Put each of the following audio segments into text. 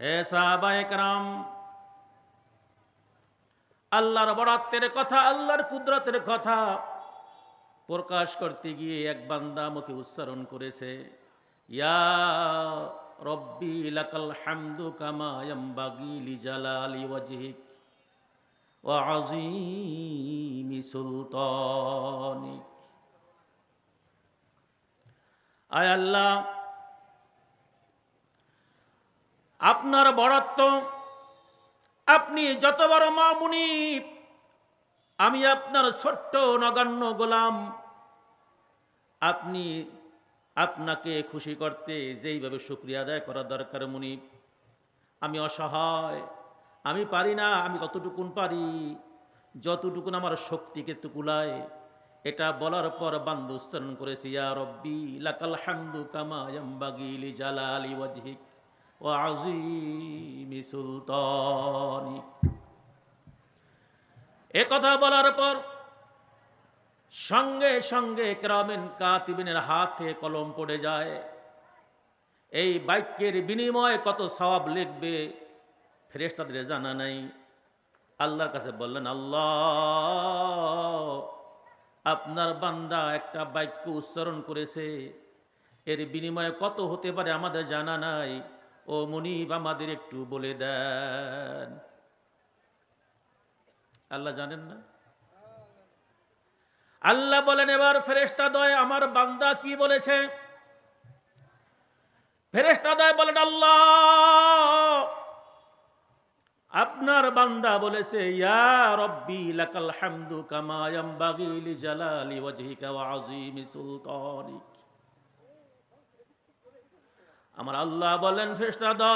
হে সাহাবায়ে কেরাম, আল্লাহর বড়ত্বের কথা, আল্লাহর কুদরতের কথা প্রকাশ করতে গিয়ে এক বান্দা মুখে উচ্চারণ করেছে, ইয়া রব্বি লাকাল হামদু কামা ইয়ামবাগি লিজালালি ওয়াজহিক ওয়া আযীমি সুলতানিক। আয় আল্লাহ, আপনার বড়ত্ব, আপনি যত বড় মামুনিব, আমি আপনার ছোট্ট নগণ্য গোলাম। আপনি আপনাকে খুশি করতে যেইভাবে শুকরিয়া আদায় করা দরকার মুনিব, আমি অসহায়, আমি পারি না। আমি কতটুকুন পারি, যতটুকুন আমার শক্তিকে তুকুলায়, এটা বলার পর বান্দা উচ্চারণ করেছে, ইয়া রব্বি লাকাল হামদু কামা ইয়ামবাগি লিজালালি ওয়াজহিক ওয়া আযীমি সুলতানিক। এ কথা বলার পর সঙ্গে সঙ্গে কিরামান কাতিবিনের হাতে কলম পড়ে যায়। এই বাক্যের বিনিময়ে কত সওয়াব লিখবে ফেরেশতাদের জানা নাই। আল্লাহর কাছে বললেন, আল্লাহ, আপনার বান্দা একটা বাক্য উচ্চারণ করেছে, এর বিনিময়ে কত হতে পারে আমাদের জানা নাই। ও মুনিব, আমাদের একটু বলে দেন। আল্লাহ জানেন না? আল্লাহ বলেন, এবার ফেরেশতাদ্বয় আমার বান্দা কি বলেছে? ফেরেশতাদ্বয় বলেন, আল্লাহ, আপনার বান্দা বলেছে, ইয়া রব্বি লাকাল হামদু কামা ইয়ামবাগি লিজালালি ওয়াজহিকা ওয়া আযীমি সুলতানিক। আমার আল্লাহ বলেন, ফেরেশতাদ্বয়,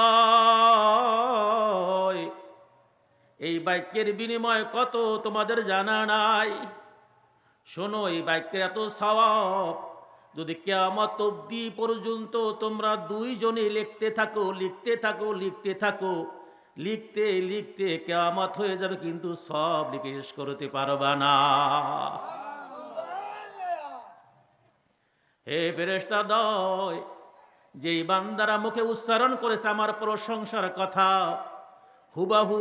এই বাক্যের বিনিময় কত তোমাদের জানা নাই। শোনো, এই বাক্যের এত সওয়াব, যদি কিয়ামত অবধি পর্যন্ত তোমরা দুইজনে লিখতে থাকো, লিখতে থাকো, লিখতে থাকো, লিখতে লিখতে কিয়ামত হয়ে যাবে, কিন্তু সব লিখে শেষ করতে পারবা না। হে ফেরেশতাদ্বয়, যেই বান্দারা মুখে উচ্চারণ করেছে আমার প্রশংসার কথা, হুবাহু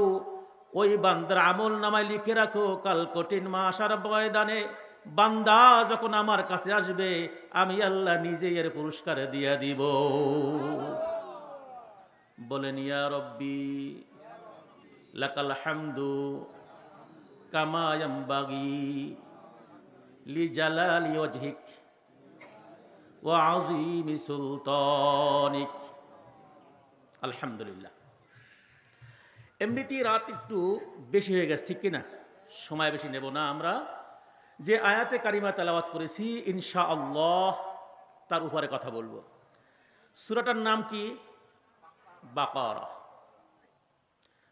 ওই বান্দার আমল নামায় লিখে রাখো। কাল কঠিন মাসার ময়দানে বান্দা যখন আমার কাছে আসবে, আমি আল্লাহ নিজে এর পুরস্কার দিয়া দিব। বলেন, ইয়া রব্বি লাকাল হামদু কামা ইয়ামবাগি লিজালালি ওয়াজহিক ওয়া আযীমি সুলতানিক। আলহামদুলিল্লাহ। এমনিতেই রাত একটু বেশি হয়ে গেছে, ঠিক কিনা? সময় বেশি নেব না। আমরা যে আয়াতে কারিমা তেলাওয়াত করেছি, ইনশাআল্লাহ তার উপরে কথা বলবো। সূরাটার নাম কি? বাকারা।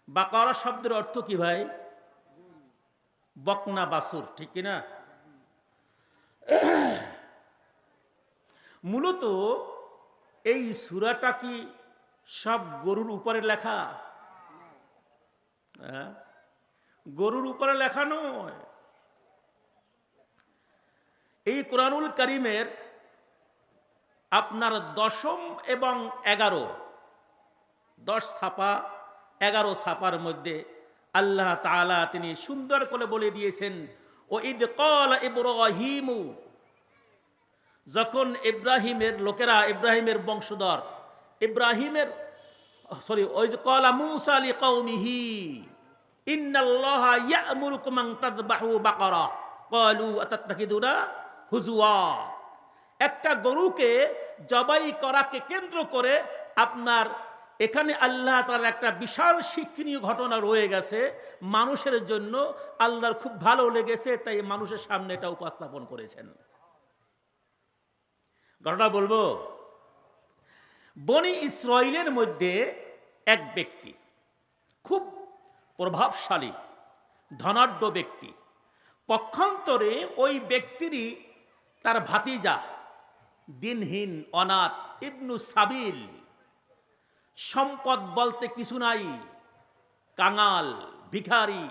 বাকারা শব্দের অর্থ কি ভাই? বকনা বাছুর, ঠিক কিনা? মূলত এই সূরাটা কি সব গরুর উপরে লেখা? গরুর উপরে লেখা নয়। এই কোরআনুল কারীমের আপনার 10ম এবং 10 ছাপা 11 ছাপার মধ্যে আল্লাহ তাআলা তিনি সুন্দর করে বলে দিয়েছেন, ও ইদ ক্বালা ইব্রাহিমু, যখন ইব্রাহিমের লোকেরা, ইব্রাহিমের বংশধর, ইব্রাহিমের ওই যে ক্বালা মূসা লিকাওমিহি ইন্নাল্লাহা ইয়া'মুরুকুম আন তাযবাহু বাকারা ক্বালু আতাত্তাখিযুনা হুজুয়া। একটা গরুকে জবাই করাকে কেন্দ্র করে আপনার এখানে আল্লাহ তাআলার একটা বিশাল শিক্ষণীয় ঘটনা রয়ে গেছে মানুষের জন্য। আল্লাহর খুব ভালো লেগেছে, তাই মানুষের সামনে এটা উপস্থাপন করেছেন। ঘটনা বলবো। বনি ইসরাইলের মধ্যে এক ব্যক্তি, খুব প্রভাবশালী ধনাঢ্য ব্যক্তি। পক্ষান্তরে ওই ব্যক্তিরই তার ভাতিজা, দিনহীন অনাথ ইবনু সাবিল, সম্পদ বলতে কিছু নাই, কাঙাল ভিখারি,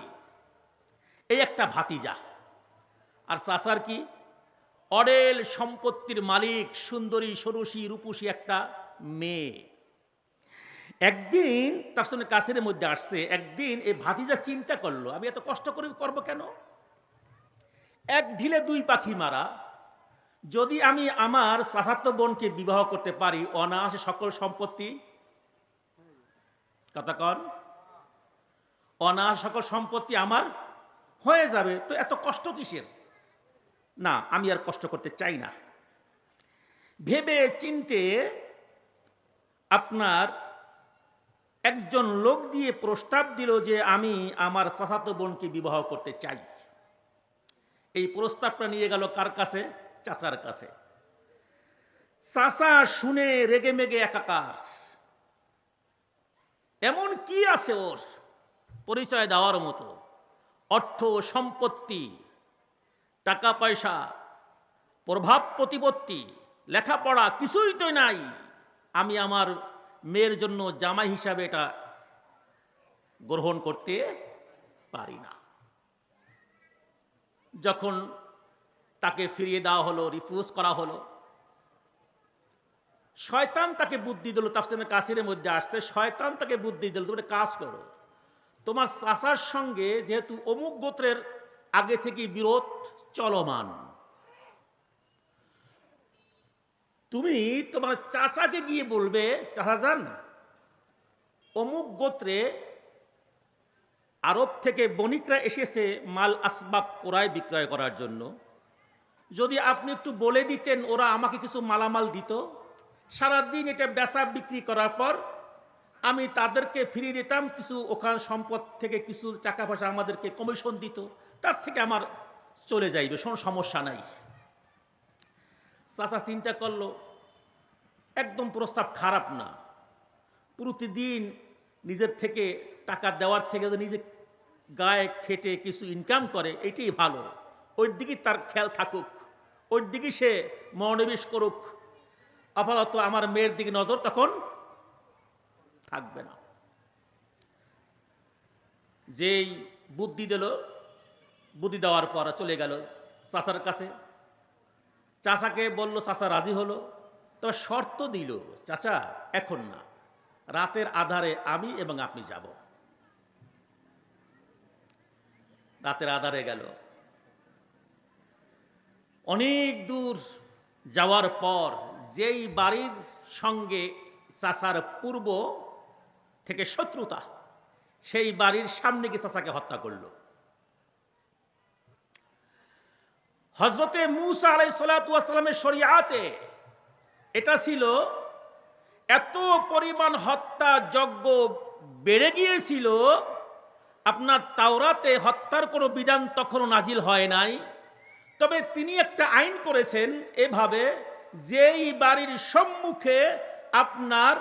এই একটা ভাতিজা। আর চাচার কি? অডেল সম্পত্তির মালিক, সুন্দরী ষোড়শী রূপসী একটা মেয়ে। একদিন তাফসীরে কাসিরের মধ্যে আসছে, একদিন এই ভাতিজা চিন্তা করলো আমি এত কষ্ট করে করব কেন, এক ঢিলে দুই পাখি মারা। যদি আমি আমার চাচাতো বোনকে বিবাহ করতে পারি, অনায়াসে সকল সম্পত্তি, কথা কন, অনায়াসে সকল সম্পত্তি আমার হয়ে যাবে, তো এত কষ্ট কিসের? না, আমি আর কষ্ট করতে চাই না। ভেবে চিনতে আপনার একজন লোক দিয়ে প্রস্তাব দিল যে আমি আমার চাচাতো বোনকে বিবাহ করতে চাই। এই প্রস্তাবটা নিয়ে গেল কার কাছে? চাচার কাছে। চাচা শুনে রেগে মেগে একাকার। এমন কি আছে ওর পরিচয় দেওয়ার মতো? অর্থ সম্পত্তি, টাকা পয়সা, প্রভাব প্রতিপত্তি, লেখাপড়া কিছুই তো নাই। আমি আমার মেয়ের জন্য জামাই হিসাবে এটা গ্রহণ করতে পারি না। যখন তাকে ফিরিয়ে দেওয়া হলো, রিফিউজ করা হলো, শয়তান তাকে বুদ্ধি দিল। তাফসীরে কাসিরের মধ্যে আসছে, শয়তান তাকে বুদ্ধি দিল, তুমি কাজ করো, তোমার চাচার সঙ্গে যেহেতু অমুক গোত্রের আগে থেকে বিরোধ চলমান, তুমি তোমার চাচাকে গিয়ে বলবে, চাচা যান, অমুক গোত্রে আরব থেকে বণিকরা এসেছে মাল আসবাব ক্রয় বিক্রয় করার জন্য, যদি আপনি একটু বলে দিতেন ওরা আমাকে কিছু মালামাল দিত, সারাদিন এটা বেচা বিক্রি করার পর আমি তাদেরকে ফিরিয়ে দিতাম, কিছু ওখান সম্পদ থেকে কিছু টাকা পয়সা আমাদেরকে কমিশন দিত, তার থেকে আমার চলে যাইবে, কোনো সমস্যা নাই। চাচা চিন্তা করলো একদম প্রস্তাব খারাপ না, প্রতিদিন নিজের থেকে টাকা দেওয়ার থেকে নিজে গায়ে খেটে কিছু ইনকাম করে, এটাই ভালো, ওই দিকে তার খেয়াল থাকুক, ওই দিকে সে মনোনিবেশ করুক, আপাতত আমার মেয়ের দিকে নজর তখন থাকবে না। যেই বুদ্ধি দিল, বুদ্ধি দেওয়ার পর চলে গেল চাচার কাছে। চাচাকে বলল, চাচা রাজি হলো, তবে শর্ত দিল, চাচা এখন না, রাতের আধারে আমি এবং আপনি যাব। রাতের আধারে গেল, অনেক দূর যাওয়ার পর যেই বাড়ির সঙ্গে চাচার পূর্ব থেকে শত্রুতা, সেই বাড়ির সামনে গিয়ে চাচাকে হত্যা করল। হযরতে মূসা আলাইহিস সালাতু ওয়াস সালামের শরিয়াতে এটা ছিল, এত পরিমাণ হত্যা যজ্ঞ বেড়ে গিয়েছিল, আপনার তাওরাতে হত্যার কোনো বিধান তখনও নাজিল হয় নাই। তবে তিনি একটা আইন করেছেন এভাবে, যেই বাড়ির সম্মুখে আপনার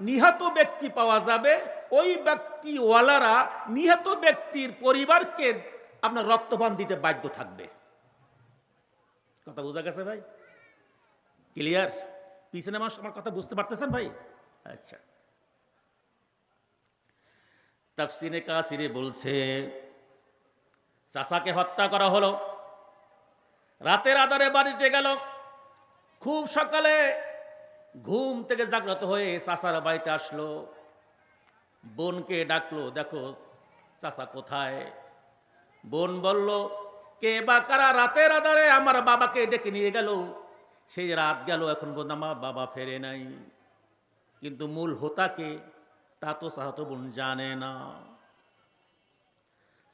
নিহত ব্যক্তি পাওয়া যাবে, ওই ব্যক্তিওয়ালারা নিহত ব্যক্তির পরিবারকে আপনার রক্তপান দিতে বাধ্য থাকবে। কথা বোঝা গেছে ভাই? ক্লিয়ার? পিছনে আমার কথা বুঝতে পারতেছেন ভাই? আচ্ছা, তাফসীরে কাসিরে বলছে চাচাকে হত্যা করা হলো, রাতের আধারে বাড়িতে গেল, খুব সকালে ঘুম থেকে জাগ্রত হয়ে চাচার বাড়িতে আসলো, বোনকে ডাকলো, দেখো চাচা কোথায়? বোন বলল, কে বা কারা রাতের আধারে আমার বাবাকে ডেকে নিয়ে গেল? সেই রাত গেল, এখন পর্যন্ত আমার বাবা ফেরে নাই। কিন্তু মূল হোতাকে তা তো চাচাতো বোন জানে না।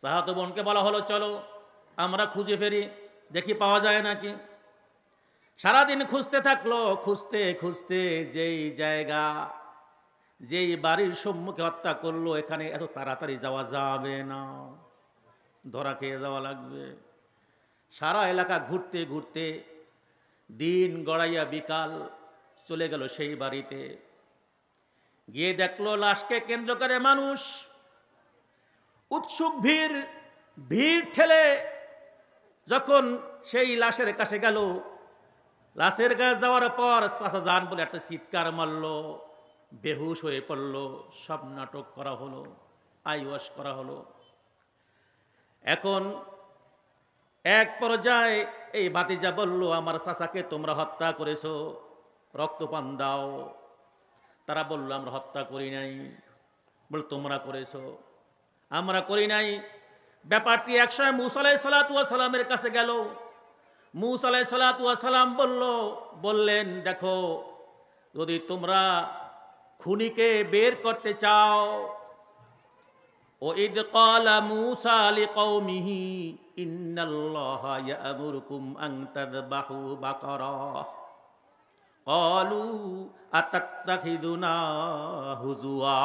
চাচাতো বোনকে বলা হলো, চলো আমরা খুঁজে ফেরি, দেখি পাওয়া যায় নাকি। সারাদিন খুঁজতে থাকলো, খুঁজতে খুঁজতে যেই জায়গা, যেই বাড়ির সম্মুখে হত্যা করলো, এখানে এত তাড়াতাড়ি যাওয়া যাবে না, ধরা খেয়ে যাওয়া লাগবে। সারা এলাকা ঘুরতে ঘুরতে দিন গড়াইয়া বিকাল চলে গেল সেই বাড়িতে। গিয়ে দেখলো লাশকে কেন্দ্র করে মানুষ, উৎসুক ভিড় ঠেলে যখন সেই লাশের কাছে গেল, লাশের কাছে যাওয়ার পর চাচা যান বলে একটা চিৎকার মারল, বেহুশ হয়ে পড়ল। সব নাটক করা হলো, আইওয়াশ করা হলো। এখন এক পর্যায়ে এই ভাতিজা বলল, আমার চাচাকে তোমরা হত্যা করেছো, রক্তপান দাও। তারা বলল আমরা হত্যা করি নাই। বলে তোমরা করেছো? আমরা করি নাই। ব্যাপারটি একসময় মূসা আলাইহিস সালাতু ওয়াস সালামের কাছে গেল। মূসা আলাইহিস সালাতু ওয়াস সালাম বললেন দেখো, যদি তোমরা খুনিকে বের করতে চাও, ও ইদ ক্বালা মূসা লিকওমিহি ইন্নাল্লাহা ইয়া'মুরুকুম আন তাযবাহু বাকারা ক্বালু আতাত্তাখিযুনা হুজুয়া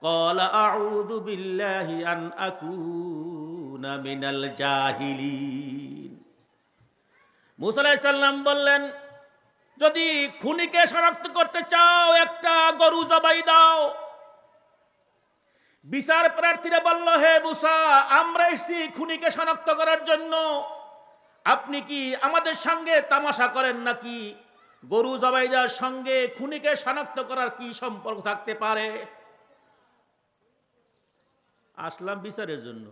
ক্বালা আউযু বিল্লাহি আন আকুনা মিনাল জাহিলিন। মূসা আলাইহিস সালাম বললেন, যদি খুনিকে শনাক্ত করতে চাও একটা গরু জবাই দাও। বিচার প্রার্থীরা বলল, হে মূসা, আমরা এসেছি খুনিকে শনাক্ত করার জন্য, আপনি কি আমাদের সঙ্গে তামাশা করেন নাকি? গরু জবাই দেওয়ার সঙ্গে খুনিকে শনাক্ত করার কি সম্পর্ক থাকতে পারে? আসলাম বিচারের জন্য,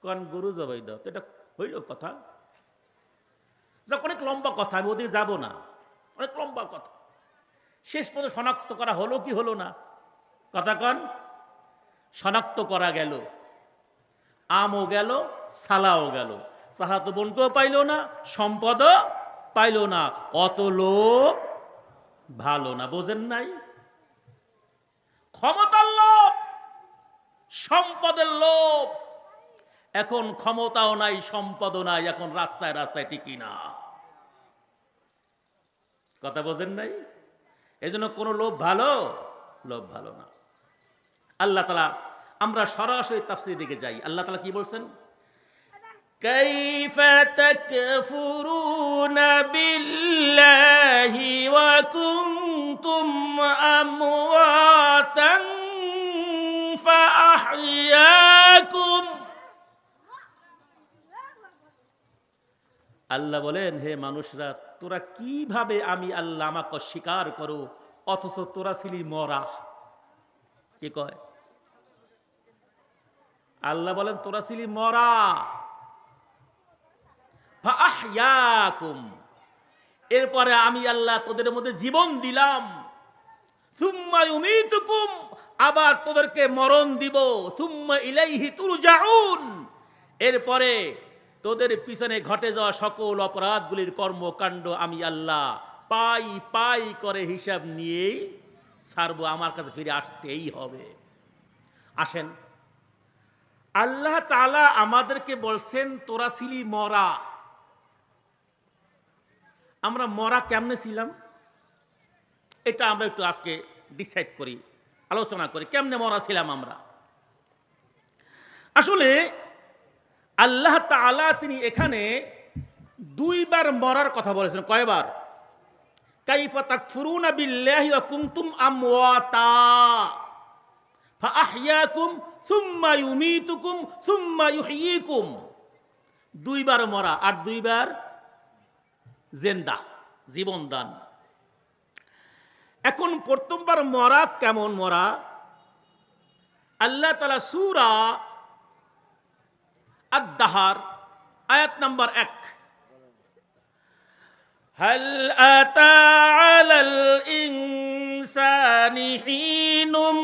কোন গরু জবাই দাও, তো এটা হইল কথা? অনেক লম্বা কথা, আমি ওদিকে যাব না, অনেক লম্বা কথা। শেষ পর্যন্ত শনাক্ত করা হলো কি হলো না? কথা কন। শনাক্ত করা গেল, আমও গেল, সালাও গেল। চাহাতো বোনকেও পাইল না, সম্পদও পাইল না। অত লোভ ভালো না, বোঝেন নাই? ক্ষমতার লোভ, সম্পদের লোভ। এখন ক্ষমতাও নাই, সম্পদও নাই, এখন রাস্তায় রাস্তায় টিকি না। কথা বোঝেন নাই? এই জন্য কোনো লোভ ভালো, লোভ ভালো না। আল্লাহ তাআলা, আমরা সরাসরি তাফসীর দিকে যাই। আল্লাহ তাআলা কি বলছেন? কাইফা তাকফুরুনা বিল্লাহি ওয়া কুনতুম আমওয়াতান ফাআহইয়াকুম। আল্লাহ বলেন, হে মানুষরা, তোরা কিভাবে আমি আল্লাহ আমাকে স্বীকার করো, অথচ তোরা ছিলি মরা। কি কয়? আল্লাহ বলেন তোরা ছিলি মরা। ফাআহইয়াকুম, এরপরে আমি আল্লাহ তোদের মধ্যে জীবন দিলাম। সুম্মা ইউমীতুকুম, আবার তোদেরকে মরণ দিব। সুম্মা ইলাইহি তুরজাউন, এরপরে তোদের পিছনে ঘটে যাওয়া সকল অপরাধগুলির কর্মকাণ্ড আমি আল্লাহ পাই পাই করে হিসাব নিয়েই ছাড়বো, আমার কাছে ফিরে আসতেই হবে। আসেন, আল্লাহ তাআলা আমাদেরকে বলছেন তোরা ছিলি মরা। আমরা মরা কেমনে ছিলাম এটা আমরা একটু আজকে ডিসাইড করি, আলোচনা করি কেমনে মরা ছিলাম আমরা। আসলে আল্লাহ তাআলা তিনি এখানে দুইবার মরার কথা বলেছেন। কয়বার? কাইফা তাকফুরুনা বিল্লাহি ওয়া কুনতুম আমওয়াতা ফাআহইয়াকুম সুম্মা ইউমীতুকুম সুম্মা ইউহয়ীকুম। দুইবার মরা আর দুইবার জিন্দা, জীবন দান। এখন প্রথমবার মরা কেমন মরা? আল্লাহ তাআলা সূরা আদ-দাহর আয়াত নাম্বার 1, হাল আতা আলাল ইনসানি হিনুম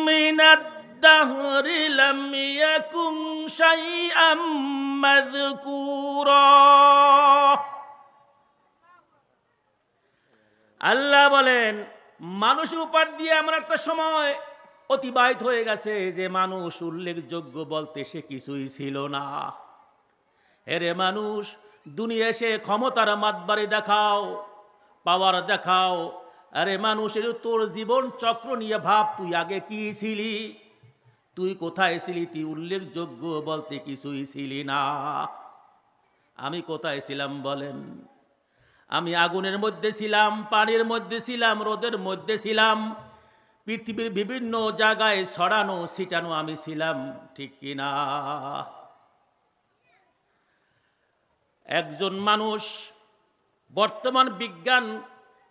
মিনাদ দাহরি লাম ইয়াকুন শাইআম মাযকুরা। আল্লাহ বলেন মানুষের উপর দিয়ে এমন একটা সময় অতিবাহিত হয়ে গেছে যে মানুষ উল্লেখযোগ্য বলতে সে কিছুই ছিল না। এরে মানুষ, দুনিয়া এসে ক্ষমতার মাতবাড়ি দেখাও, পাওয়ার দেখাও। আরে মানুষের তোর জীবন চক্র নিয়ে ভাব, তুই আগে কি ছিলি, তুই কোথায় ছিলি? তুই উল্লেখযোগ্য বলতে কিছুই ছিলি না। আমি কোথায় ছিলাম বলেন? আমি আগুনের মধ্যে ছিলাম, পানির মধ্যে ছিলাম, রোদের মধ্যে ছিলাম, পৃথিবীর বিভিন্ন জায়গায় ছড়ানো ছিটানো আমি ছিলাম, ঠিক কিনা? একজন মানুষ, বর্তমান বিজ্ঞান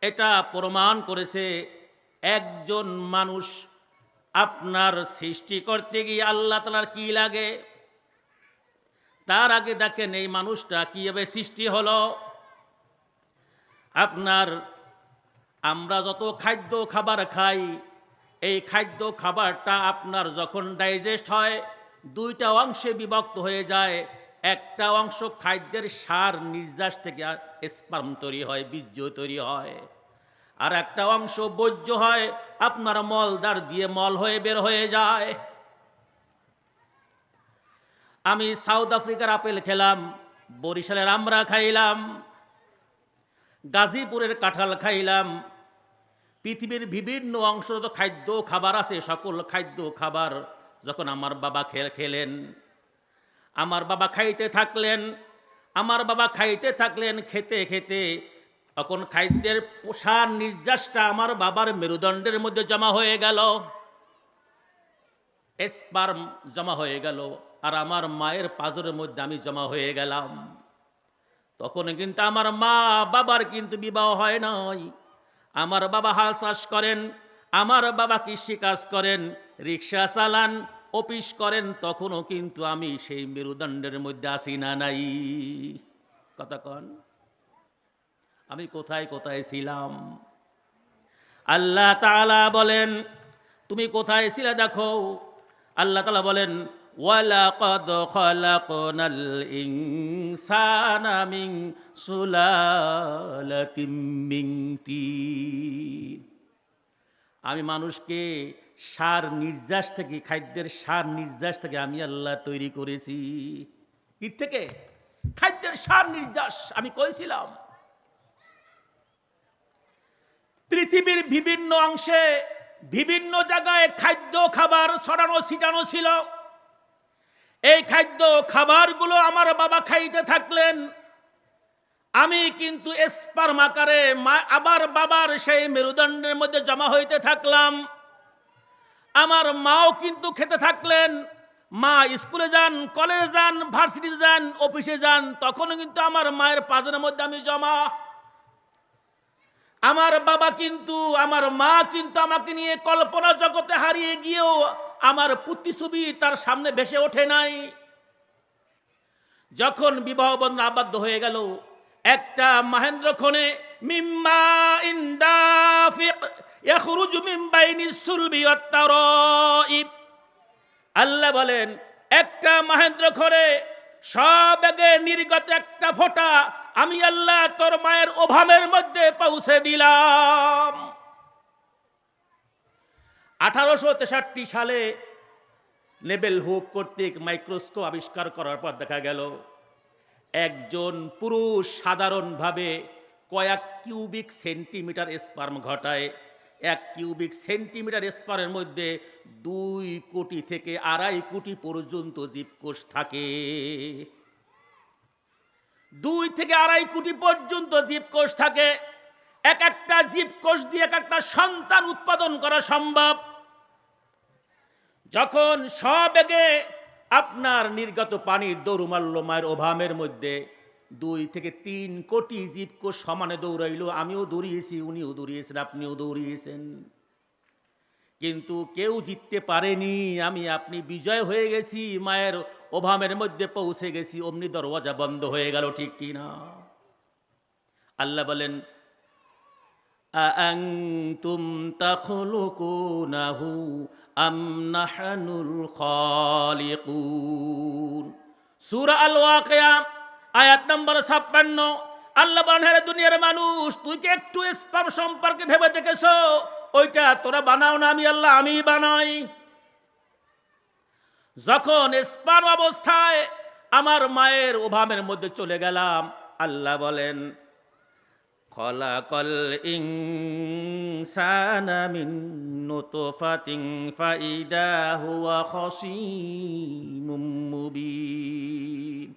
এটা প্রমাণ করেছে, একজন মানুষ আপনার সৃষ্টি করতে গিয়ে আল্লাহ তাআলার কি লাগে? তার আগে দেখেন এই মানুষটা কিভাবে সৃষ্টি হলো। আপনার আমরা যত খাদ্য খাবার খাই, এই খাদ্য খাবারটা আপনার যখন ডাইজেস্ট হয় দুইটা অংশে বিভক্ত হয়ে যায়। একটা অংশ খাদ্যের সার নির্যাস থেকে স্পার্ম তৈরি হয়, বীর্য তৈরি হয়। আর একটা অংশ বর্জ্য হয়, আপনার মলদার দিয়ে মল হয়ে বের হয়ে যায়। আমি সাউথ আফ্রিকার আপেল খেলাম, বরিশালের আমড়া খাইলাম, গাজীপুরের কাঁঠাল খাইলাম। পৃথিবীর বিভিন্ন অংশ যত খাদ্য খাবার আছে, সকল খাদ্য খাবার যখন আমার বাবা খেলেন, আমার বাবা খাইতে থাকলেন, আমার বাবা খাইতে থাকলেন, খেতে খেতে তখন খাদ্যের সার নির্যাসটা আমার বাবার মেরুদণ্ডের মধ্যে জমা হয়ে গেল, স্পার্ম জমা হয়ে গেল, আর আমার মায়ের পাঁজরের মধ্যে আমি জমা হয়ে গেলাম। তখন কিন্তু আমার মা বাবার কিন্তু বিবাহ হয় নাই। আমার বাবা হাল চাষ করেন, আমার বাবা কৃষি কাজ করেন, রিক্সা চালান, অফিস করেন, তখনও কিন্তু আমি সেই মেরুদণ্ডের মধ্যে আসি না নাই। কথা কন, আমি কোথায় কোথায় ছিলাম? আল্লাহ তাআলা বলেন তুমি কোথায় ছিলে দেখো। আল্লাহ তাআলা বলেন ওয়ালাকাদ খালাকনাল ইনসানা মিন সুলালাতিম মিন তিন। আমি মানুষকে সার নির্যাস থেকে, খাদ্যের সার নির্যাস থেকে আমি আল্লাহ তৈরি করেছি। কি থেকে? খাদ্যের সার নির্যাস। আমি কইছিলাম পৃথিবীর বিভিন্ন অংশে বিভিন্ন জায়গায় খাদ্য খাবার ছড়ানো ছিটানো ছিল। এই খাদ্য খাবারগুলো আমার বাবা খাইতে থাকলেন, আমি কিন্তু স্পার্ম আকারে আবার বাবার সেই মেরুদণ্ডের মধ্যে জমা হইতে থাকলাম। আমার মাও কিন্তু খেতে থাকলেন। মা স্কুলে যান, কলেজে যান, ভার্সিটিতে যান, অফিসে যান, তখনও কিন্তু আমার মায়ের পাঁজরের মধ্যে আমি জমা। আমার বাবা কিন্তু, আমার মা কিন্তু আমাকে নিয়ে কল্পনা জগতে হারিয়ে গিয়েও আমার প্রতিছবি তার সামনে ভেসে ওঠে নাই। যখন বিবাহ বন্ধন আবদ্ধ হয়ে গেল, একটা মহেন্দ্রক্ষণে মিম্মা ইনদাফিক ইয়াখরুজু মিন বাইনিস সুলবি ওয়াত তারাইব। আল্লাহ বলেন একটা মহেন্দ্রক্ষণে সবেগে নির্গত একটা ফোঁটা আমি আল্লাহ তোর মায়ের ওভামের মধ্যে পৌঁছে দিলাম। 1863 সালে লেবেল হুক কর্তৃক মাইক্রোস্কোপ আবিষ্কার করার পর দেখা গেল একজন পুরুষ সাধারণভাবে কয়েক কিউবিক সেন্টিমিটার স্পার্ম ঘটায়। 1 কিউবিক সেন্টিমিটার স্পার্মের মধ্যে 2 কোটি থেকে 2.5 কোটি পর্যন্ত জীবকোষ থাকে। 2 থেকে 2.5 কোটি পর্যন্ত জীবকোষ থাকে। এক একটা জীবকোষ দিয়ে এক একটা সন্তান উৎপাদন করা সম্ভব। যখন সবেগে আপনার নির্গত পানির দৌড় মারল মায়ের ওভামের মধ্যে, 2 থেকে 3 কোটি জীবকোষ সমানে দৌড়াইল। আমিও দৌড়িয়েছি, উনিও দৌড়িয়েছেন, আপনিও দৌড়িয়েছেন, কিন্তু কেউ জিততে পারেনি। আমি আপনি বিজয় হয়ে গেছি, মায়ের ওভামের মধ্যে পৌঁছে গেছি, অমনি দরওয়াজা বন্ধ হয়ে গেল। ঠিক কিনা? আল্লাহ বলেন আআনতুম তাখলুকুনাহু আম নাহনুল খালিকুন। সূরা আল ওয়াকিয়া আয়াত নম্বর 56। আল্লাহ বলেন হে দুনিয়ার মানুষ, তুই কি একটু স্পার্ম সম্পর্কে ভেবে দেখেছো? ওইটা তোরা বানাও না, আমি আল্লাহ আমি বানাই। যখন স্পার্ম অবস্থায় আমার মায়ের ওভামের মধ্যে চলে গেলাম, আল্লাহ বলেন খলাকাল ইনসানা মিন নুতফাতিন ফাইদা হুয়া খাসীমুম মুবিন।